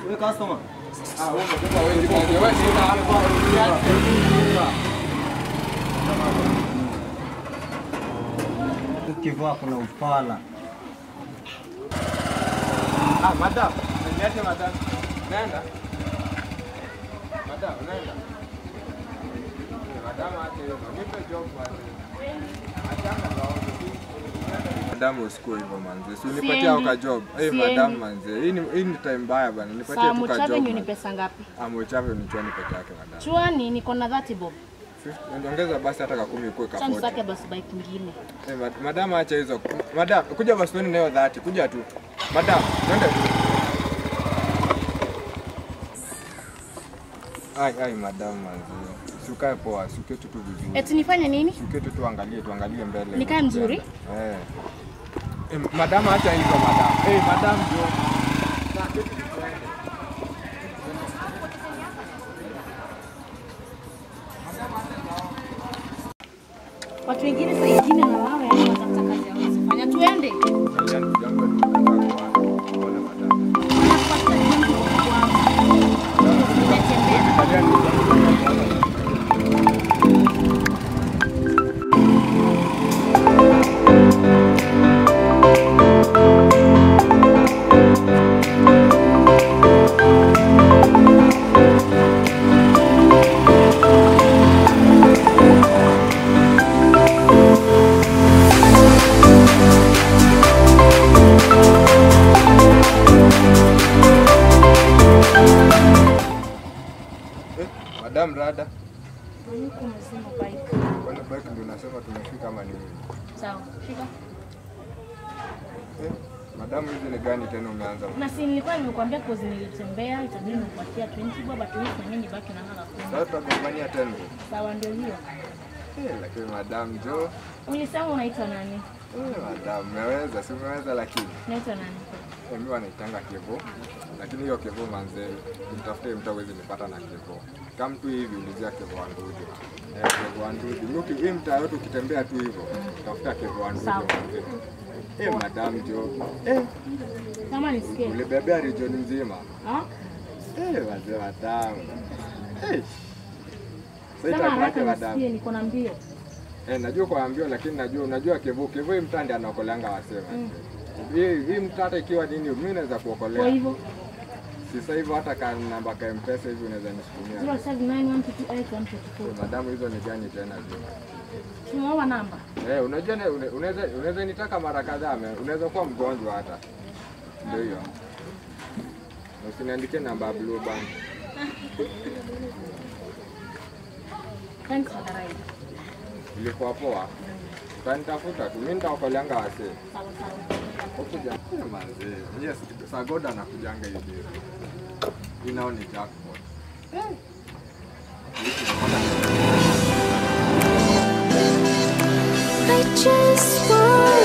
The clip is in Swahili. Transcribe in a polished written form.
Wewe customer. Wewe unataka wewe shika hapa. Kevo kuna ufala. Madam, niache madam. Nenda. Madam, nenda. Madam acha hiyo. Nipe job basi. Achanga zao. Madam usikue hivyo manze. Si unipatia uka job. Madam manze. Hii ni time mbaya bana. Nipatie tu ka job. Ni pesa ngapi? Mochave ni chwani peke yake madam. Chwani niko na 30 bob. Ongeza basi hata 10 ikuwe kapoti. Chance zake basi bike nyingine. Madam acha hizo. Madam kuja basi tuone nayo 30. Kuja tu. Madam, twende tu. Ai madam manzi. Sukae poa, suketi tu vizuri. Eti nifanye nini? Suketi tu tuangalie mbele. Nikae mzuri? Madam acha hizo madam. Madam jo. Watu wengine saa nyingine na wao wanatafuta kazi yao. Fanya tuende. Madam rada. Niko mzima bike. Kwani bike ndio unasema tumefika kama ni nini? Sawa, shika. Madam hizi ni gani tena umeanza? Na si nilikuwa nimekuambia kwa nilitembea itabidi nikupatia 20 bob at least na mimi baki na hela kumi. Sasa tutakufanyia tena. Sawa ndio hiyo. Lakini madam jo. Ulisema unaitwa nani? Madam, umeweza, si umeweza lakini. Unaitwa nani? Mimi wanaitanga kevo. Lakini hiyo kevo manze, mtafute mtu aweze nipata na kevo. Kama mtu hivi ulizia kevo andudi. Kevo andudi. Mimi hii mtaa yote ukitembea tu hivyo, tafuta kevo andudi manze. Madam jo. Kama nisikie. Ulibebea region nzima. Wazee madam. Sasa haraka nisikie niko na mbio. Najua kwa mbio lakini unajua kevo hii mtandi anaokoleanga wasema. Hii mtata ikiwa nini mimi naweza kuokolea. Kwa hivyo sasa hivyo hata kama namba ka M-Pesa hivi unaweza nisitumia. 07912288. Madam hizo ni gani tena hizo? Tunaomba namba. Unajua unaweza nitaka mara kadhaa, unaweza kuwa mgonjwa hata. Ndio hiyo. Usiniandike namba blue band. Thanks for the ride. Ilikuwa poa. Utanitafuta tu, mimi nitaokoleanga wasee. Sawa. Ukuja manze. Yes, Sagoda anakujanga hivi. Inao ni jackpot. I just want